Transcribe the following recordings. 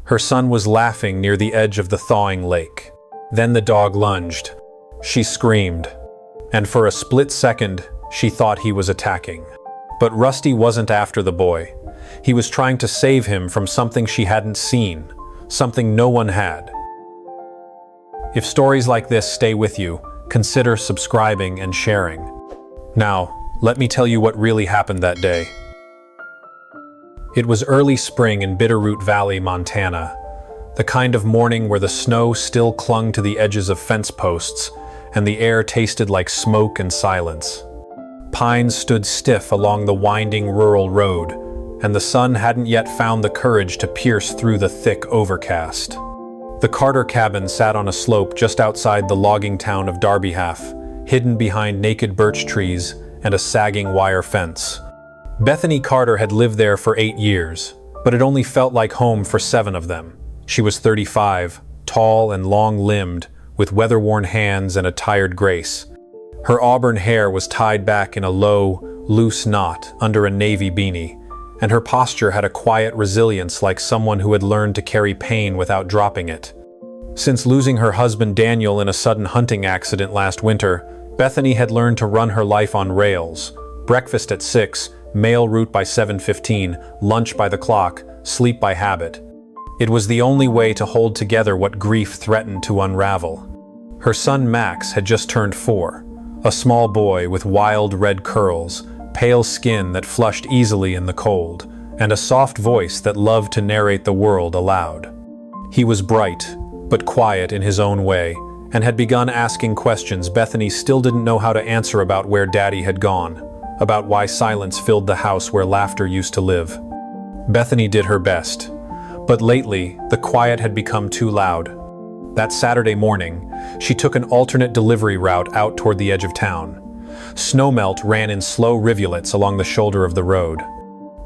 Her son was laughing near the edge of the thawing lake. Then the dog lunged. She screamed, and for a split second, she thought he was attacking. But Rusty wasn't after the boy. He was trying to save him from something she hadn't seen, something no one had. If stories like this stay with you, consider subscribing and sharing. Now, let me tell you what really happened that day. It was early spring in Bitterroot Valley, Montana, the kind of morning where the snow still clung to the edges of fence posts and the air tasted like smoke and silence. Pines stood stiff along the winding rural road, and the sun hadn't yet found the courage to pierce through the thick overcast. The Carter cabin sat on a slope just outside the logging town of Darby Half, hidden behind naked birch trees and a sagging wire fence. Bethany Carter had lived there for 8 years, but it only felt like home for 7 of them. She was 35, tall and long-limbed, with weather-worn hands and a tired grace. Her auburn hair was tied back in a low, loose knot under a navy beanie, and her posture had a quiet resilience like someone who had learned to carry pain without dropping it. Since losing her husband Daniel in a sudden hunting accident last winter, Bethany had learned to run her life on rails. Breakfast at 6, mail route by 7:15, lunch by the clock, sleep by habit. It was the only way to hold together what grief threatened to unravel. Her son Max had just turned 4, a small boy with wild red curls, pale skin that flushed easily in the cold, and a soft voice that loved to narrate the world aloud. He was bright, but quiet in his own way, and had begun asking questions Bethany still didn't know how to answer about where Daddy had gone, about why silence filled the house where laughter used to live. Bethany did her best, but lately the quiet had become too loud. That Saturday morning, she took an alternate delivery route out toward the edge of town. Snowmelt ran in slow rivulets along the shoulder of the road.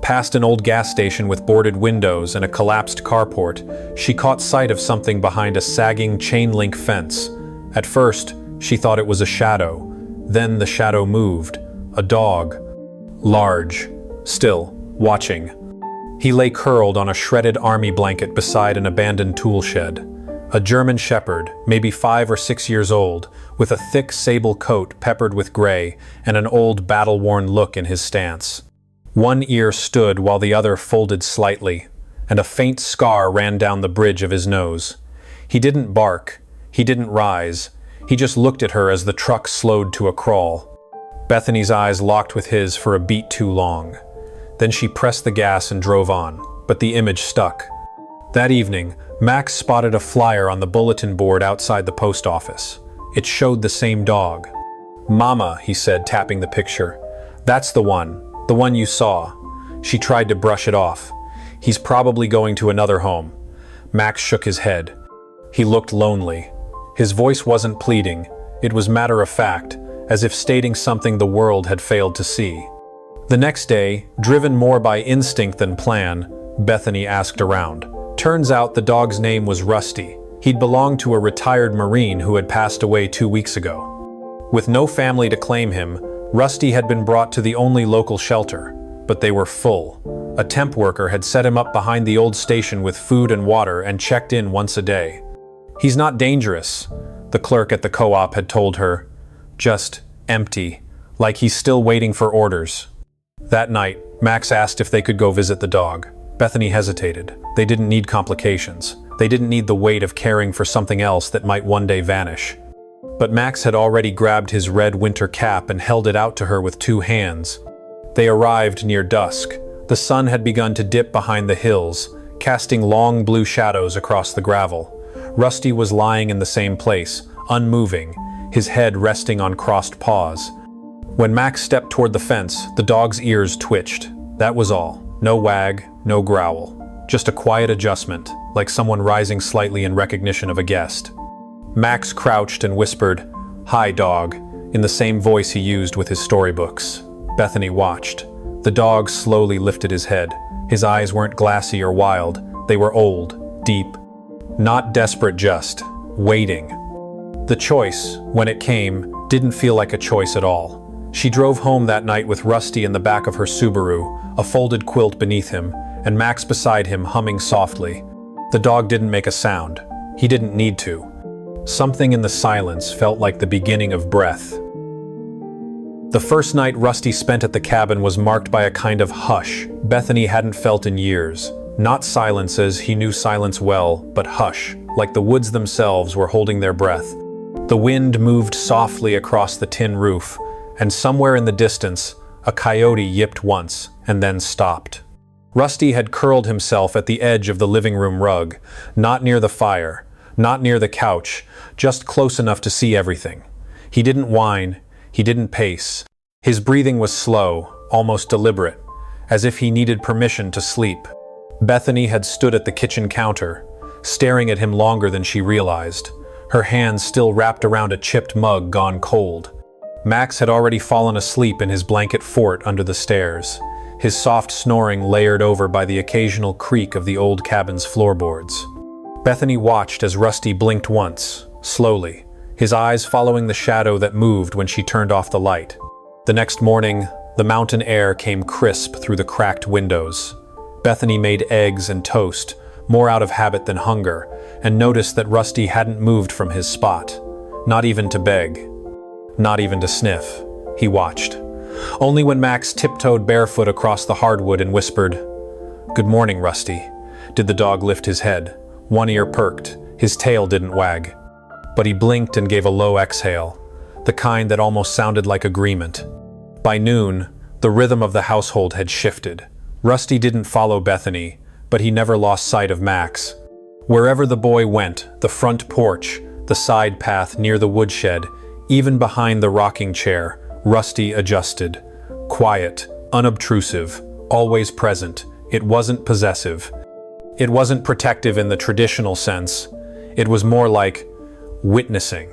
Past an old gas station with boarded windows and a collapsed carport, she caught sight of something behind a sagging chain-link fence. At first, she thought it was a shadow. Then the shadow moved. A dog. Large. Still. Watching. He lay curled on a shredded army blanket beside an abandoned tool shed. A German shepherd, maybe 5 or 6 years old, with a thick sable coat peppered with gray and an old battle-worn look in his stance. One ear stood while the other folded slightly, and a faint scar ran down the bridge of his nose. He didn't bark. He didn't rise. He just looked at her as the truck slowed to a crawl. Bethany's eyes locked with his for a beat too long. Then she pressed the gas and drove on, but the image stuck. That evening, Max spotted a flyer on the bulletin board outside the post office. It showed the same dog. "Mama," he said, tapping the picture. "That's the one you saw." She tried to brush it off. "He's probably going to another home." Max shook his head. He looked lonely. His voice wasn't pleading. It was matter of fact, as if stating something the world had failed to see. The next day, driven more by instinct than plan, Bethany asked around. Turns out the dog's name was Rusty. He'd belonged to a retired Marine who had passed away 2 weeks ago. With no family to claim him, Rusty had been brought to the only local shelter, but they were full. A temp worker had set him up behind the old station with food and water and checked in once a day. "He's not dangerous," the clerk at the co-op had told her. "Just empty, like he's still waiting for orders." That night, Max asked if they could go visit the dog. Bethany hesitated. They didn't need complications. They didn't need the weight of caring for something else that might one day vanish. But Max had already grabbed his red winter cap and held it out to her with 2 hands. They arrived near dusk. The sun had begun to dip behind the hills, casting long blue shadows across the gravel. Rusty was lying in the same place, unmoving, his head resting on crossed paws. When Max stepped toward the fence, the dog's ears twitched. That was all. No wag, no growl. Just a quiet adjustment, like someone rising slightly in recognition of a guest. Max crouched and whispered, "Hi, dog," in the same voice he used with his storybooks. Bethany watched. The dog slowly lifted his head. His eyes weren't glassy or wild. They were old, deep. Not desperate, just waiting. The choice, when it came, didn't feel like a choice at all. She drove home that night with Rusty in the back of her Subaru, a folded quilt beneath him, and Max beside him humming softly. The dog didn't make a sound. He didn't need to. Something in the silence felt like the beginning of breath. The first night Rusty spent at the cabin was marked by a kind of hush Bethany hadn't felt in years. Not silence as he knew silence well, but hush, like the woods themselves were holding their breath. The wind moved softly across the tin roof, and somewhere in the distance, a coyote yipped once and then stopped. Rusty had curled himself at the edge of the living room rug, not near the fire, not near the couch, just close enough to see everything. He didn't whine, he didn't pace. His breathing was slow, almost deliberate, as if he needed permission to sleep. Bethany had stood at the kitchen counter, staring at him longer than she realized, her hands still wrapped around a chipped mug gone cold. Max had already fallen asleep in his blanket fort under the stairs, his soft snoring layered over by the occasional creak of the old cabin's floorboards. Bethany watched as Rusty blinked once, slowly, his eyes following the shadow that moved when she turned off the light. The next morning, the mountain air came crisp through the cracked windows. Bethany made eggs and toast, more out of habit than hunger, and noticed that Rusty hadn't moved from his spot. Not even to beg. Not even to sniff. He watched. Only when Max tiptoed barefoot across the hardwood and whispered, "Good morning, Rusty," did the dog lift his head. One ear perked, his tail didn't wag. But he blinked and gave a low exhale, the kind that almost sounded like agreement. By noon, the rhythm of the household had shifted. Rusty didn't follow Bethany, but he never lost sight of Max. Wherever the boy went, the front porch, the side path near the woodshed, even behind the rocking chair, Rusty adjusted. Quiet, unobtrusive, always present. It wasn't possessive. It wasn't protective in the traditional sense. It was more like witnessing.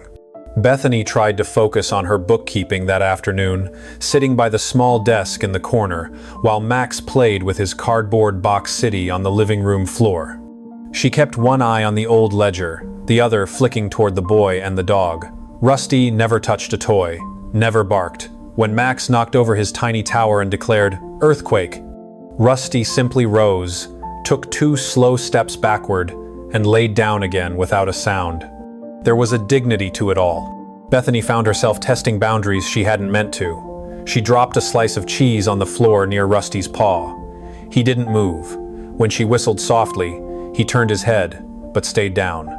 Bethany tried to focus on her bookkeeping that afternoon, sitting by the small desk in the corner, while Max played with his cardboard box city on the living room floor. She kept one eye on the old ledger, the other flicking toward the boy and the dog. Rusty never touched a toy, never barked. When Max knocked over his tiny tower and declared, "Earthquake," Rusty simply rose, took 2 slow steps backward, and laid down again without a sound. There was a dignity to it all. Bethany found herself testing boundaries she hadn't meant to. She dropped a slice of cheese on the floor near Rusty's paw. He didn't move. When she whistled softly, he turned his head, but stayed down.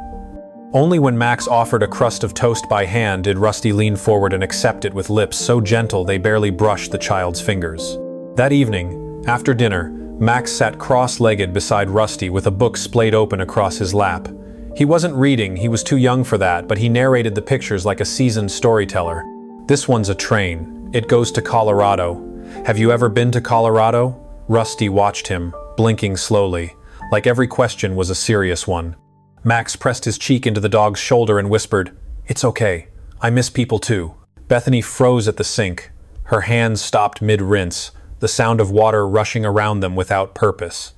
Only when Max offered a crust of toast by hand did Rusty lean forward and accept it with lips so gentle they barely brushed the child's fingers. That evening, after dinner, Max sat cross-legged beside Rusty with a book splayed open across his lap. He wasn't reading, he was too young for that, but he narrated the pictures like a seasoned storyteller. "This one's a train. It goes to Colorado. Have you ever been to Colorado?" Rusty watched him, blinking slowly, like every question was a serious one. Max pressed his cheek into the dog's shoulder and whispered, "It's okay. I miss people too." Bethany froze at the sink. Her hands stopped mid-rinse, the sound of water rushing around them without purpose.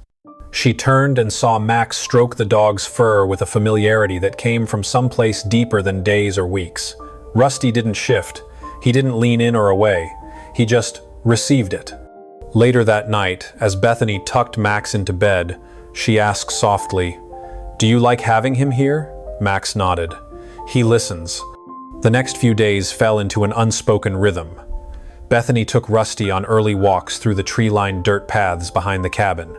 She turned and saw Max stroke the dog's fur with a familiarity that came from someplace deeper than days or weeks. Rusty didn't shift. He didn't lean in or away. He just received it. Later that night, as Bethany tucked Max into bed, she asked softly, "Do you like having him here?" Max nodded. "He listens." The next few days fell into an unspoken rhythm. Bethany took Rusty on early walks through the tree-lined dirt paths behind the cabin.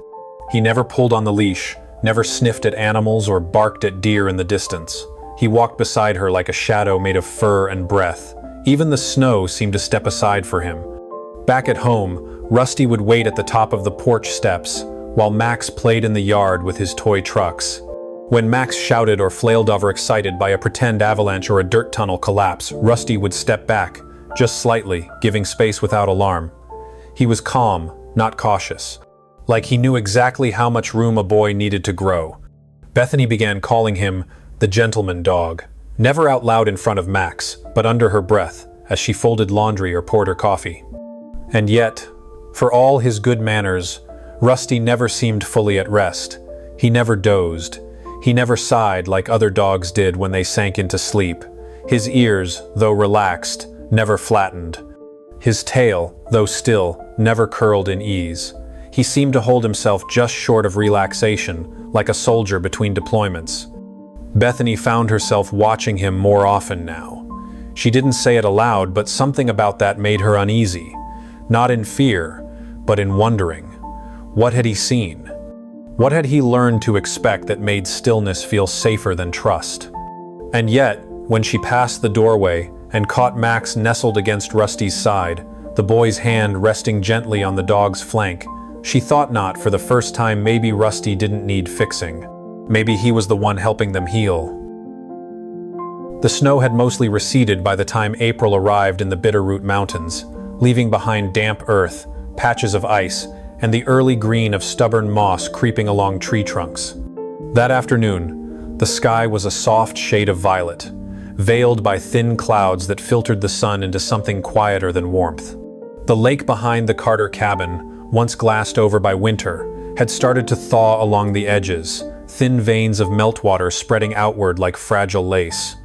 He never pulled on the leash, never sniffed at animals or barked at deer in the distance. He walked beside her like a shadow made of fur and breath. Even the snow seemed to step aside for him. Back at home, Rusty would wait at the top of the porch steps, while Max played in the yard with his toy trucks. When Max shouted or flailed overexcited by a pretend avalanche or a dirt tunnel collapse, Rusty would step back, just slightly, giving space without alarm. He was calm, not cautious. Like he knew exactly how much room a boy needed to grow. Bethany began calling him the gentleman dog, never out loud in front of Max, but under her breath, as she folded laundry or poured her coffee. And yet, for all his good manners, Rusty never seemed fully at rest. He never dozed. He never sighed like other dogs did when they sank into sleep. His ears, though relaxed, never flattened. His tail, though still, never curled in ease. He seemed to hold himself just short of relaxation, like a soldier between deployments. Bethany found herself watching him more often now. She didn't say it aloud, but something about that made her uneasy. Not in fear, but in wondering. What had he seen? What had he learned to expect that made stillness feel safer than trust? And yet, when she passed the doorway and caught Max nestled against Rusty's side, the boy's hand resting gently on the dog's flank, she thought not for the first time maybe Rusty didn't need fixing. Maybe he was the one helping them heal. The snow had mostly receded by the time April arrived in the Bitterroot Mountains, leaving behind damp earth, patches of ice, and the early green of stubborn moss creeping along tree trunks. That afternoon, the sky was a soft shade of violet, veiled by thin clouds that filtered the sun into something quieter than warmth. The lake behind the Carter cabin, once glassed over by winter, had started to thaw along the edges, thin veins of meltwater spreading outward like fragile lace.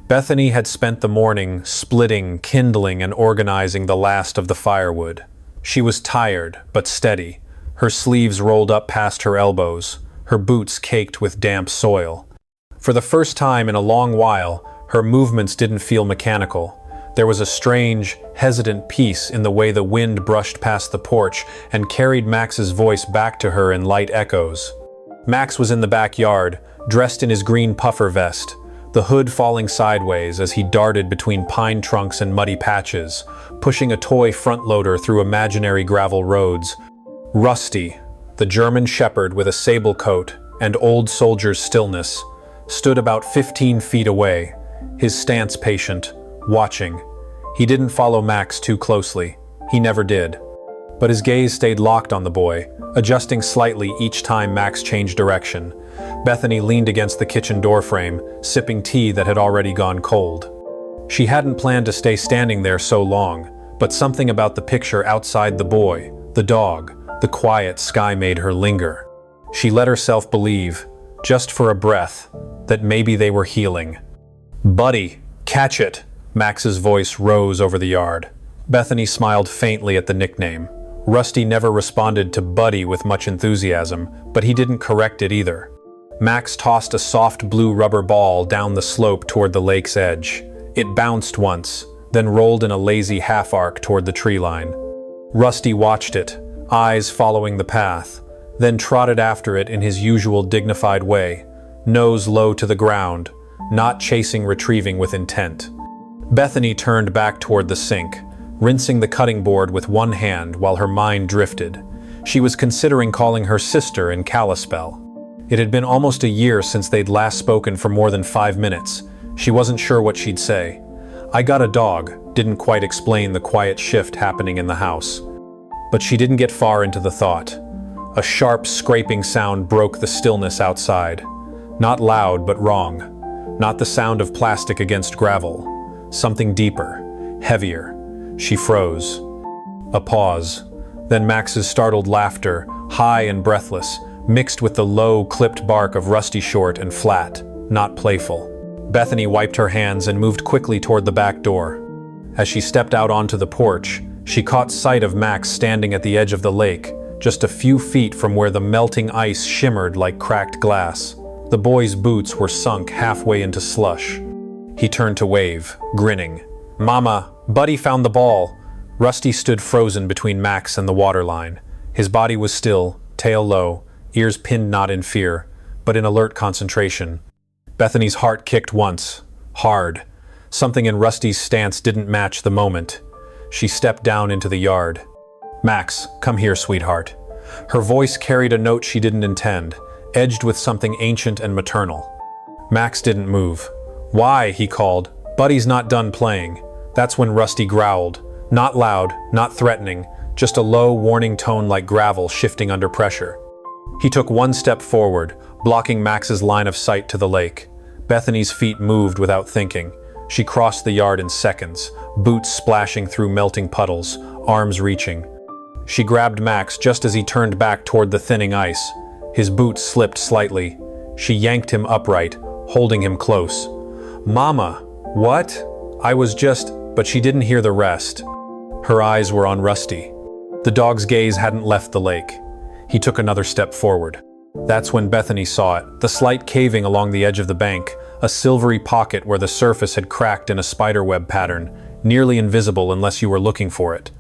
Bethany had spent the morning splitting, kindling, and organizing the last of the firewood. She was tired, but steady, her sleeves rolled up past her elbows, her boots caked with damp soil. For the first time in a long while, her movements didn't feel mechanical. There was a strange, hesitant peace in the way the wind brushed past the porch and carried Max's voice back to her in light echoes. Max was in the backyard, dressed in his green puffer vest, the hood falling sideways as he darted between pine trunks and muddy patches, pushing a toy front loader through imaginary gravel roads. Rusty, the German shepherd with a sable coat and old soldier's stillness, stood about 15 feet away, his stance patient, watching. He didn't follow Max too closely. He never did. But his gaze stayed locked on the boy, adjusting slightly each time Max changed direction. Bethany leaned against the kitchen doorframe, sipping tea that had already gone cold. She hadn't planned to stay standing there so long, but something about the picture outside the boy, the dog, the quiet sky made her linger. She let herself believe, just for a breath, that maybe they were healing. "Buddy, catch it!" Max's voice rose over the yard. Bethany smiled faintly at the nickname. Rusty never responded to Buddy with much enthusiasm, but he didn't correct it either. Max tossed a soft blue rubber ball down the slope toward the lake's edge. It bounced once, then rolled in a lazy half-arc toward the tree line. Rusty watched it, eyes following the path, then trotted after it in his usual dignified way, nose low to the ground, not chasing retrieving with intent. Bethany turned back toward the sink, rinsing the cutting board with one hand while her mind drifted. She was considering calling her sister in Kalispell. It had been almost a year since they'd last spoken for more than 5 minutes. She wasn't sure what she'd say. "I got a dog," didn't quite explain the quiet shift happening in the house. But she didn't get far into the thought. A sharp scraping sound broke the stillness outside. Not loud, but wrong. Not the sound of plastic against gravel. Something deeper, heavier. She froze. A pause. Then Max's startled laughter, high and breathless, mixed with the low, clipped bark of Rusty, short and flat, not playful. Bethany wiped her hands and moved quickly toward the back door. As she stepped out onto the porch, she caught sight of Max standing at the edge of the lake, just a few feet from where the melting ice shimmered like cracked glass. The boy's boots were sunk halfway into slush. He turned to wave, grinning. "Mama, Buddy found the ball." Rusty stood frozen between Max and the waterline. His body was still, tail low, ears pinned not in fear, but in alert concentration. Bethany's heart kicked once, hard. Something in Rusty's stance didn't match the moment. She stepped down into the yard. "Max, come here, sweetheart." Her voice carried a note she didn't intend, edged with something ancient and maternal. Max didn't move. "Why?" he called. "Buddy's not done playing." That's when Rusty growled. Not loud, not threatening, just a low, warning tone like gravel shifting under pressure. He took one step forward, blocking Max's line of sight to the lake. Bethany's feet moved without thinking. She crossed the yard in seconds, boots splashing through melting puddles, arms reaching. She grabbed Max just as he turned back toward the thinning ice. His boots slipped slightly. She yanked him upright, holding him close. "Mama, what?" "I was just..." But she didn't hear the rest. Her eyes were on Rusty. The dog's gaze hadn't left the lake. He took another step forward. That's when Bethany saw it, the slight caving along the edge of the bank, a silvery pocket where the surface had cracked in a spiderweb pattern, nearly invisible unless you were looking for it.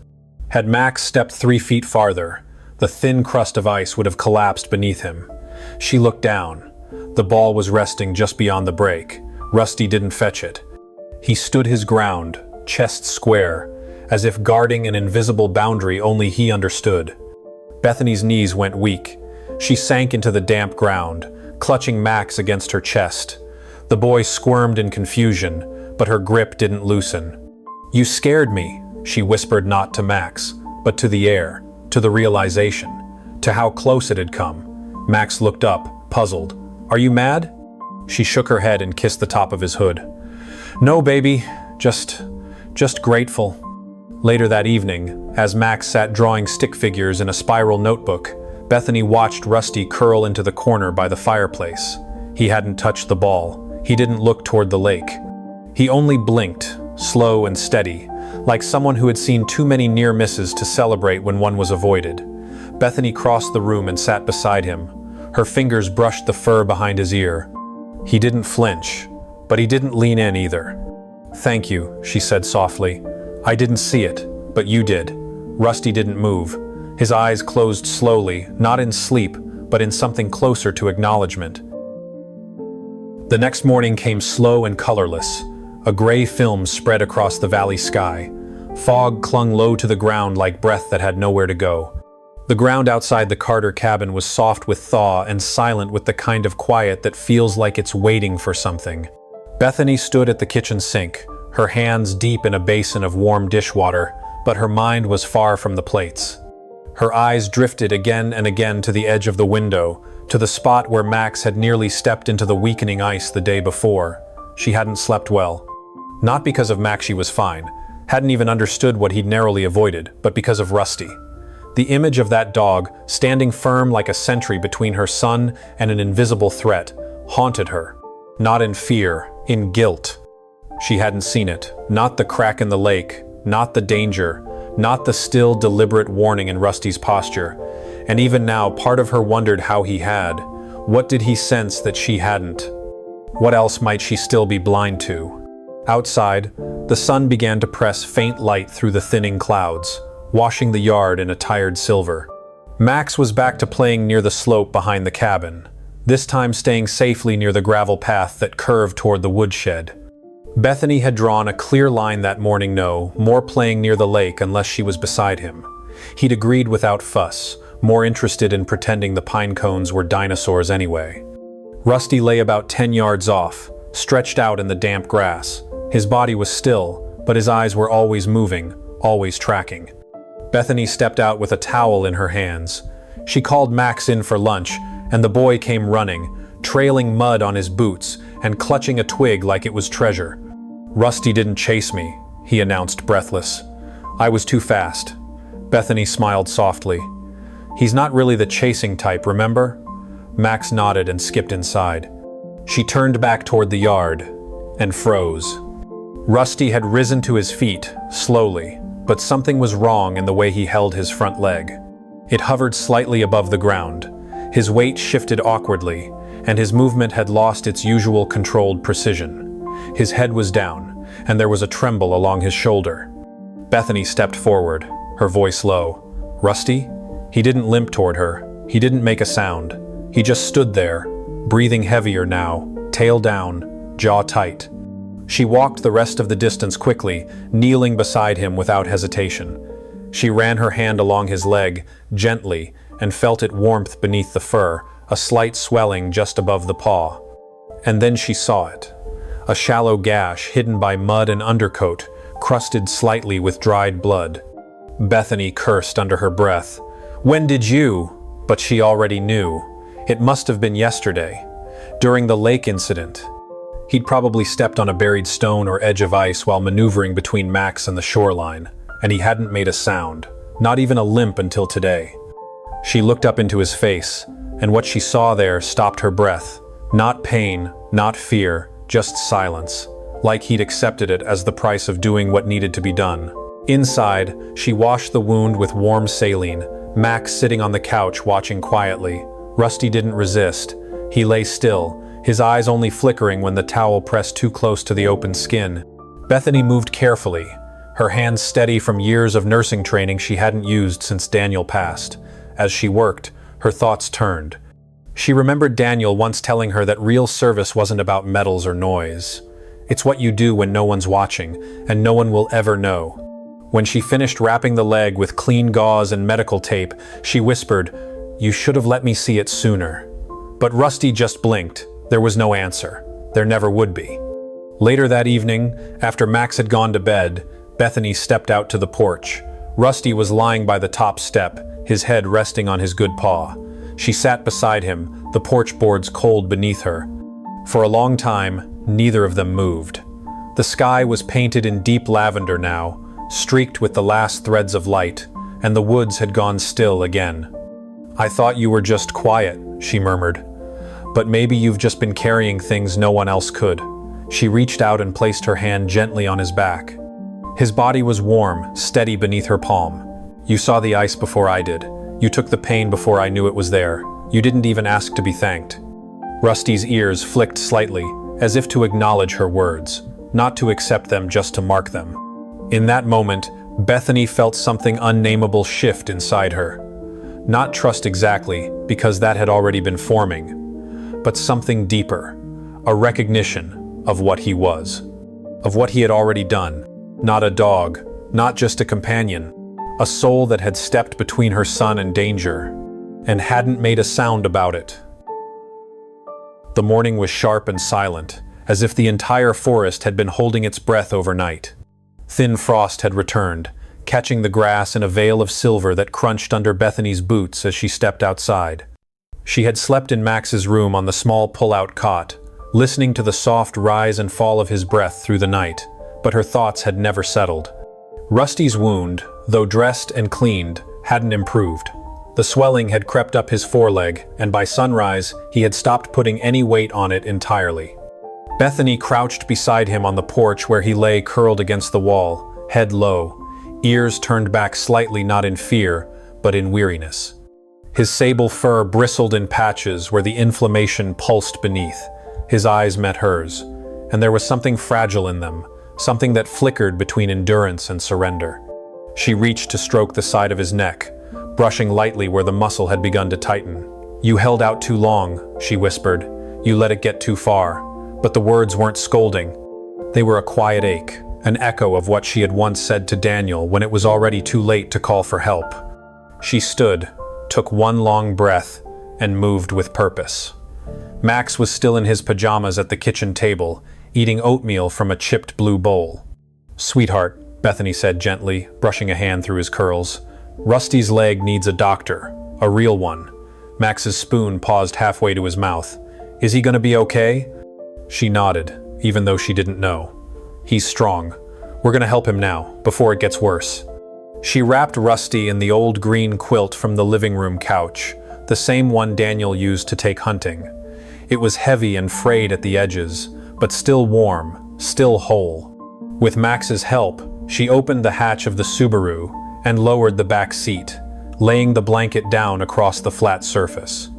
Had Max stepped 3 feet farther, the thin crust of ice would have collapsed beneath him. She looked down. The ball was resting just beyond the break. Rusty didn't fetch it. He stood his ground, chest square, as if guarding an invisible boundary only he understood. Bethany's knees went weak. She sank into the damp ground, clutching Max against her chest. The boy squirmed in confusion, but her grip didn't loosen. "You scared me," she whispered, not to Max, but to the air, to the realization, to how close it had come. Max looked up, puzzled. "Are you mad?" She shook her head and kissed the top of his hood. "No, baby, just grateful." Later that evening, as Max sat drawing stick figures in a spiral notebook, Bethany watched Rusty curl into the corner by the fireplace. He hadn't touched the ball. He didn't look toward the lake. He only blinked, slow and steady, like someone who had seen too many near misses to celebrate when one was avoided. Bethany crossed the room and sat beside him. Her fingers brushed the fur behind his ear. He didn't flinch, but he didn't lean in either. "Thank you," she said softly. "I didn't see it, but you did." Rusty didn't move. His eyes closed slowly, not in sleep, but in something closer to acknowledgement. The next morning came slow and colorless. A gray film spread across the valley sky. Fog clung low to the ground like breath that had nowhere to go. The ground outside the Carter cabin was soft with thaw and silent with the kind of quiet that feels like it's waiting for something. Bethany stood at the kitchen sink, her hands deep in a basin of warm dishwater, but her mind was far from the plates. Her eyes drifted again and again to the edge of the window, to the spot where Max had nearly stepped into the weakening ice the day before. She hadn't slept well. Not because of Max, she was fine, hadn't even understood what he'd narrowly avoided, but because of Rusty. The image of that dog, standing firm like a sentry between her son and an invisible threat, haunted her. Not in fear, in guilt. She hadn't seen it, not the crack in the lake, not the danger, not the still, deliberate warning in Rusty's posture. And even now, part of her wondered how he had. What did he sense that she hadn't? What else might she still be blind to? Outside, the sun began to press faint light through the thinning clouds, washing the yard in a tired silver. Max was back to playing near the slope behind the cabin, this time staying safely near the gravel path that curved toward the woodshed. Bethany had drawn a clear line that morning, no more playing near the lake unless she was beside him. He'd agreed without fuss, more interested in pretending the pine cones were dinosaurs anyway. Rusty lay about 10 yards off, stretched out in the damp grass. His body was still, but his eyes were always moving, always tracking. Bethany stepped out with a towel in her hands. She called Max in for lunch, and the boy came running, trailing mud on his boots and clutching a twig like it was treasure. "Rusty didn't chase me," he announced, breathless. "I was too fast." Bethany smiled softly. "He's not really the chasing type, remember?" Max nodded and skipped inside. She turned back toward the yard and froze. Rusty had risen to his feet, slowly, but something was wrong in the way he held his front leg. It hovered slightly above the ground. His weight shifted awkwardly, and his movement had lost its usual controlled precision. His head was down, and there was a tremble along his shoulder. Bethany stepped forward, her voice low. "Rusty?" He didn't limp toward her. He didn't make a sound. He just stood there, breathing heavier now, tail down, jaw tight. She walked the rest of the distance quickly, kneeling beside him without hesitation. She ran her hand along his leg, gently, and felt its warmth beneath the fur, a slight swelling just above the paw. And then she saw it. A shallow gash hidden by mud and undercoat, crusted slightly with dried blood. Bethany cursed under her breath. "When did you?" But she already knew. It must have been yesterday, during the lake incident. He'd probably stepped on a buried stone or edge of ice while maneuvering between Max and the shoreline, and he hadn't made a sound, not even a limp until today. She looked up into his face, and what she saw there stopped her breath. Not pain, not fear, just silence, like he'd accepted it as the price of doing what needed to be done. Inside, she washed the wound with warm saline, Max sitting on the couch watching quietly. Rusty didn't resist. He lay still, his eyes only flickering when the towel pressed too close to the open skin. Bethany moved carefully, her hands steady from years of nursing training she hadn't used since Daniel passed. As she worked, her thoughts turned. She remembered Daniel once telling her that real service wasn't about medals or noise. It's what you do when no one's watching, and no one will ever know. When she finished wrapping the leg with clean gauze and medical tape, she whispered, "You should have let me see it sooner." But Rusty just blinked. There was no answer. There never would be. Later that evening, after Max had gone to bed, Bethany stepped out to the porch. Rusty was lying by the top step, his head resting on his good paw. She sat beside him, the porch boards cold beneath her. For a long time, neither of them moved. The sky was painted in deep lavender now, streaked with the last threads of light, and the woods had gone still again. "I thought you were just quiet," she murmured. "But maybe you've just been carrying things no one else could." She reached out and placed her hand gently on his back. His body was warm, steady beneath her palm. "You saw the ice before I did. You took the pain before I knew it was there. You didn't even ask to be thanked." Rusty's ears flicked slightly, as if to acknowledge her words, not to accept them, just to mark them. In that moment, Bethany felt something unnameable shift inside her. Not trust exactly, because that had already been forming, but something deeper, a recognition of what he was, of what he had already done. Not a dog, not just a companion, a soul that had stepped between her son and danger, and hadn't made a sound about it. The morning was sharp and silent, as if the entire forest had been holding its breath overnight. Thin frost had returned, catching the grass in a veil of silver that crunched under Bethany's boots as she stepped outside. She had slept in Max's room on the small pull-out cot, listening to the soft rise and fall of his breath through the night, but her thoughts had never settled. Rusty's wound, though dressed and cleaned, hadn't improved. The swelling had crept up his foreleg, and by sunrise, he had stopped putting any weight on it entirely. Bethany crouched beside him on the porch where he lay curled against the wall, head low, ears turned back slightly, not in fear, but in weariness. His sable fur bristled in patches where the inflammation pulsed beneath. His eyes met hers, and there was something fragile in them, something that flickered between endurance and surrender. She reached to stroke the side of his neck, brushing lightly where the muscle had begun to tighten. "You held out too long," she whispered. "You let it get too far." But the words weren't scolding. They were a quiet ache, an echo of what she had once said to Daniel when it was already too late to call for help. She stood, took one long breath, and moved with purpose. Max was still in his pajamas at the kitchen table, eating oatmeal from a chipped blue bowl. "Sweetheart," Bethany said gently, brushing a hand through his curls, "Rusty's leg needs a doctor, a real one." Max's spoon paused halfway to his mouth. "Is he gonna be okay?" She nodded, even though she didn't know. "He's strong. We're gonna help him now, before it gets worse." She wrapped Rusty in the old green quilt from the living room couch, the same one Daniel used to take hunting. It was heavy and frayed at the edges, but still warm, still whole. With Max's help, she opened the hatch of the Subaru and lowered the back seat, laying the blanket down across the flat surface.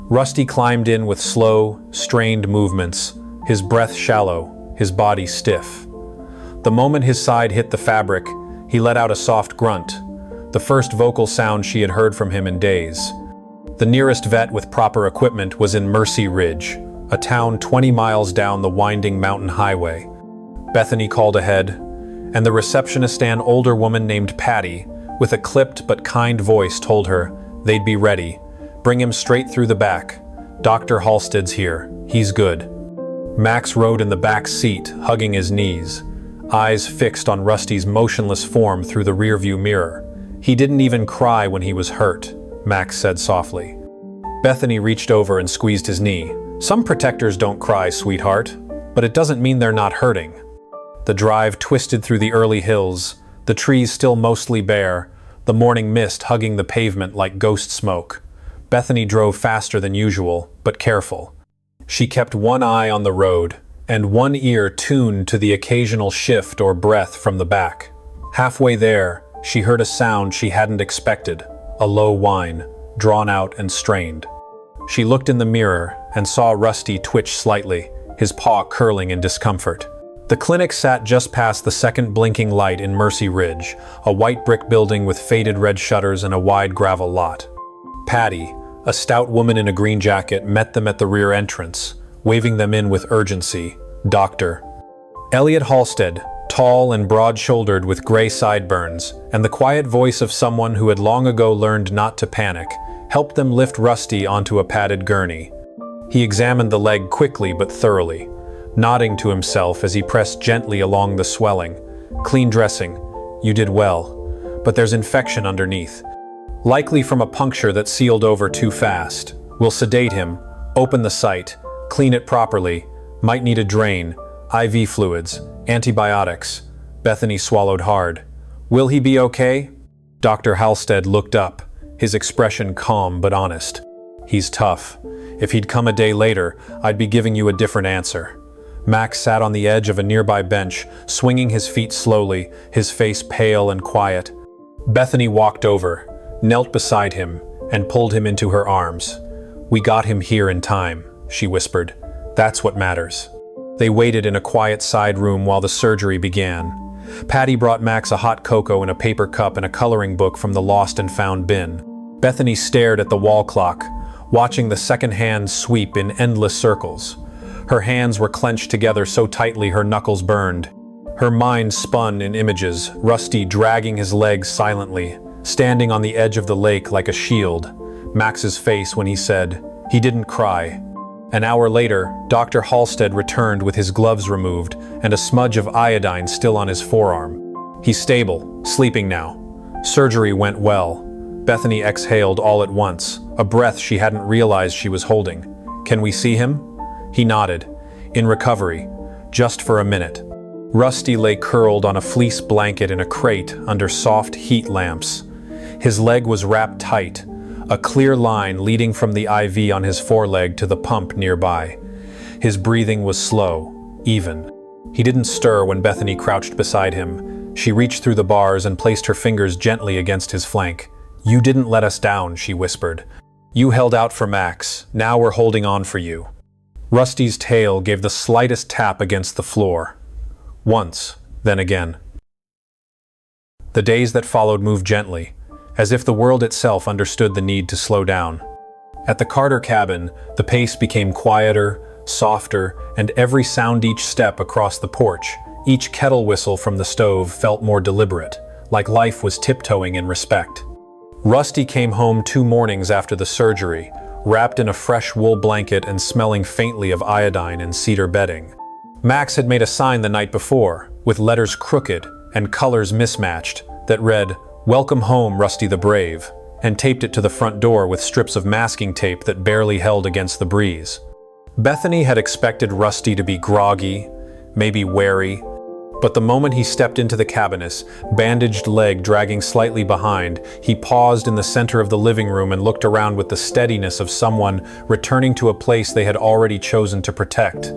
Rusty climbed in with slow, strained movements, his breath shallow, his body stiff. The moment his side hit the fabric, he let out a soft grunt, the first vocal sound she had heard from him in days. The nearest vet with proper equipment was in Mercy Ridge, a town 20 miles down the winding mountain highway. Bethany called ahead, and the receptionist, an older woman named Patty, with a clipped but kind voice, told her they'd be ready. "Bring him straight through the back. Dr. Halstead's here. He's good." Max rode in the back seat, hugging his knees, eyes fixed on Rusty's motionless form through the rearview mirror. "He didn't even cry when he was hurt," Max said softly. Bethany reached over and squeezed his knee. "Some protectors don't cry, sweetheart, but it doesn't mean they're not hurting." The drive twisted through the early hills, the trees still mostly bare, the morning mist hugging the pavement like ghost smoke. Bethany drove faster than usual, but careful. She kept one eye on the road, and one ear tuned to the occasional shift or breath from the back. Halfway there, she heard a sound she hadn't expected, a low whine, drawn out and strained. She looked in the mirror and saw Rusty twitch slightly, his paw curling in discomfort. The clinic sat just past the second blinking light in Mercy Ridge, a white brick building with faded red shutters and a wide gravel lot. Patty, a stout woman in a green jacket, met them at the rear entrance, waving them in with urgency. Doctor. Elliot Halstead, tall and broad-shouldered with gray sideburns, and the quiet voice of someone who had long ago learned not to panic, helped them lift Rusty onto a padded gurney. He examined the leg quickly but thoroughly, nodding to himself as he pressed gently along the swelling. Clean dressing. You did well. But there's infection underneath. Likely from a puncture that sealed over too fast. We'll sedate him, open the site, clean it properly, might need a drain, IV fluids, antibiotics. Bethany swallowed hard. Will he be okay? Dr. Halstead looked up, his expression calm but honest. He's tough. If he'd come a day later, I'd be giving you a different answer. Max sat on the edge of a nearby bench, swinging his feet slowly, his face pale and quiet. Bethany walked over, knelt beside him, and pulled him into her arms. We got him here in time, she whispered. That's what matters. They waited in a quiet side room while the surgery began. Patty brought Max a hot cocoa in a paper cup and a coloring book from the lost and found bin. Bethany stared at the wall clock, watching the second hand sweep in endless circles. Her hands were clenched together so tightly her knuckles burned. Her mind spun in images, Rusty dragging his legs silently, standing on the edge of the lake like a shield. Max's face when he said, he didn't cry. An hour later, Dr. Halstead returned with his gloves removed and a smudge of iodine still on his forearm. He's stable, sleeping now. Surgery went well. Bethany exhaled all at once, a breath she hadn't realized she was holding. Can we see him? He nodded. In recovery. Just for a minute. Rusty lay curled on a fleece blanket in a crate under soft heat lamps. His leg was wrapped tight, a clear line leading from the IV on his foreleg to the pump nearby. His breathing was slow, even. He didn't stir when Bethany crouched beside him. She reached through the bars and placed her fingers gently against his flank. You didn't let us down, she whispered. You held out for Max. Now we're holding on for you. Rusty's tail gave the slightest tap against the floor. Once, then again. The days that followed moved gently, as if the world itself understood the need to slow down. At the Carter cabin, the pace became quieter, softer, and every sound each step across the porch, each kettle whistle from the stove felt more deliberate, like life was tiptoeing in respect. Rusty came home 2 mornings after the surgery, wrapped in a fresh wool blanket and smelling faintly of iodine and cedar bedding. Max had made a sign the night before, with letters crooked and colors mismatched, that read, "Welcome home, Rusty the Brave," and taped it to the front door with strips of masking tape that barely held against the breeze. Bethany had expected Rusty to be groggy, maybe wary, but the moment he stepped into the cabinets, bandaged leg dragging slightly behind, he paused in the center of the living room and looked around with the steadiness of someone returning to a place they had already chosen to protect.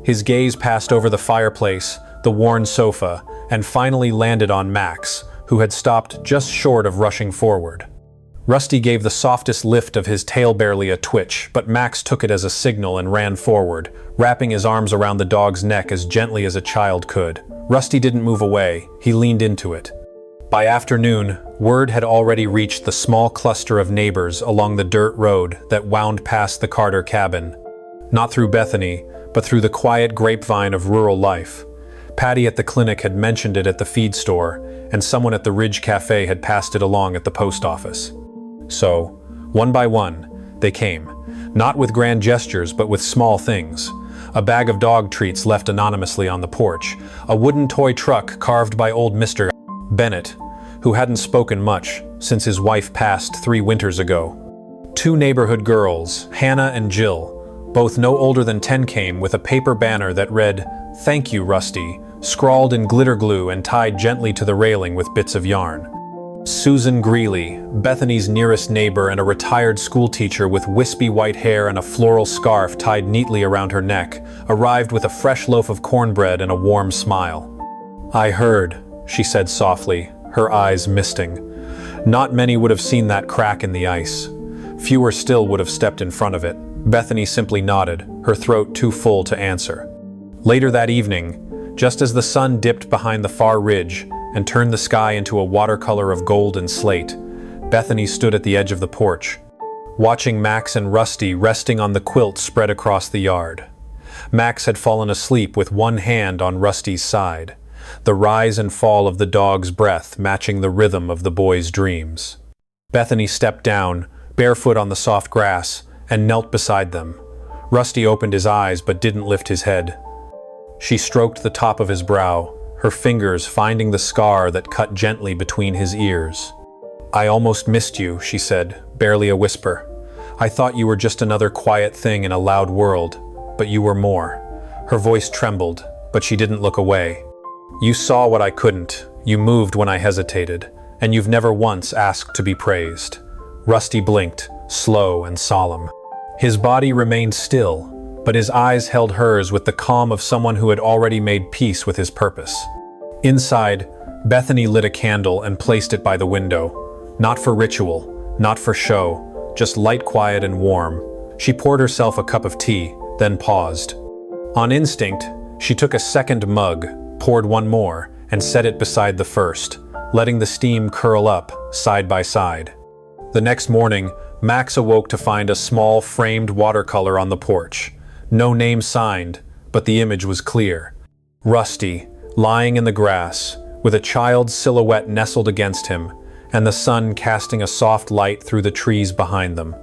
His gaze passed over the fireplace, the worn sofa, and finally landed on Max, who had stopped just short of rushing forward. Rusty gave the softest lift of his tail, barely a twitch, but Max took it as a signal and ran forward, wrapping his arms around the dog's neck as gently as a child could. Rusty didn't move away, he leaned into it. By afternoon, word had already reached the small cluster of neighbors along the dirt road that wound past the Carter cabin. Not through Bethany, but through the quiet grapevine of rural life. Patty at the clinic had mentioned it at the feed store, and someone at the Ridge Cafe had passed it along at the post office. So, one by one, they came, not with grand gestures but with small things. A bag of dog treats left anonymously on the porch, a wooden toy truck carved by old Mr. Bennett, who hadn't spoken much since his wife passed 3 winters ago. 2 neighborhood girls, Hannah and Jill, both no older than 10, came with a paper banner that read, "Thank you, Rusty," scrawled in glitter glue and tied gently to the railing with bits of yarn. Susan Greeley, Bethany's nearest neighbor and a retired schoolteacher with wispy white hair and a floral scarf tied neatly around her neck, arrived with a fresh loaf of cornbread and a warm smile. "I heard," she said softly, her eyes misting. Not many would have seen that crack in the ice. Fewer still would have stepped in front of it. Bethany simply nodded, her throat too full to answer. Later that evening, just as the sun dipped behind the far ridge and turned the sky into a watercolor of gold and slate, Bethany stood at the edge of the porch, watching Max and Rusty resting on the quilt spread across the yard. Max had fallen asleep with one hand on Rusty's side, the rise and fall of the dog's breath matching the rhythm of the boy's dreams. Bethany stepped down, barefoot on the soft grass, and knelt beside them. Rusty opened his eyes but didn't lift his head. She stroked the top of his brow, her fingers finding the scar that cut gently between his ears. "I almost missed you," she said, barely a whisper. "I thought you were just another quiet thing in a loud world, but you were more." Her voice trembled, but she didn't look away. "You saw what I couldn't, you moved when I hesitated, and you've never once asked to be praised." Rusty blinked, slow and solemn. His body remained still, but his eyes held hers with the calm of someone who had already made peace with his purpose. Inside, Bethany lit a candle and placed it by the window. Not for ritual, not for show, just light, quiet, and warm. She poured herself a cup of tea, then paused. On instinct, she took a second mug, poured one more, and set it beside the first, letting the steam curl up, side by side. The next morning, Max awoke to find a small framed watercolor on the porch. No name signed, but the image was clear. Rusty, lying in the grass, with a child's silhouette nestled against him, and the sun casting a soft light through the trees behind them.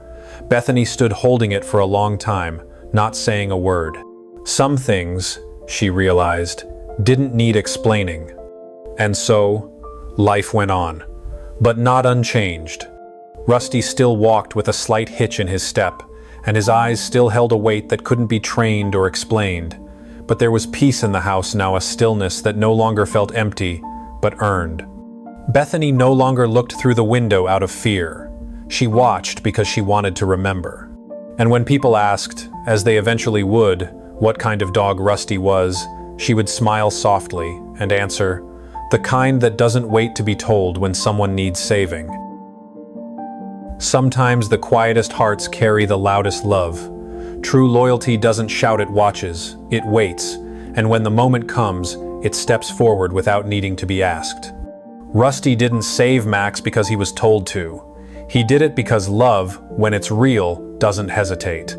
Bethany stood holding it for a long time, not saying a word. Some things, she realized, didn't need explaining. And so, life went on, but not unchanged. Rusty still walked with a slight hitch in his step, and his eyes still held a weight that couldn't be trained or explained. But there was peace in the house now, a stillness that no longer felt empty, but earned. Bethany no longer looked through the window out of fear. She watched because she wanted to remember. And when people asked, as they eventually would, what kind of dog Rusty was, she would smile softly and answer, "The kind that doesn't wait to be told when someone needs saving." Sometimes the quietest hearts carry the loudest love. True loyalty doesn't shout at watches, it waits, and when the moment comes, it steps forward without needing to be asked. Rusty didn't save Max because he was told to. He did it because love, when it's real, doesn't hesitate.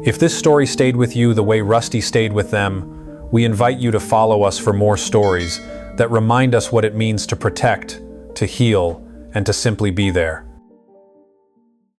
If this story stayed with you the way Rusty stayed with them, we invite you to follow us for more stories that remind us what it means to protect, to heal, and to simply be there.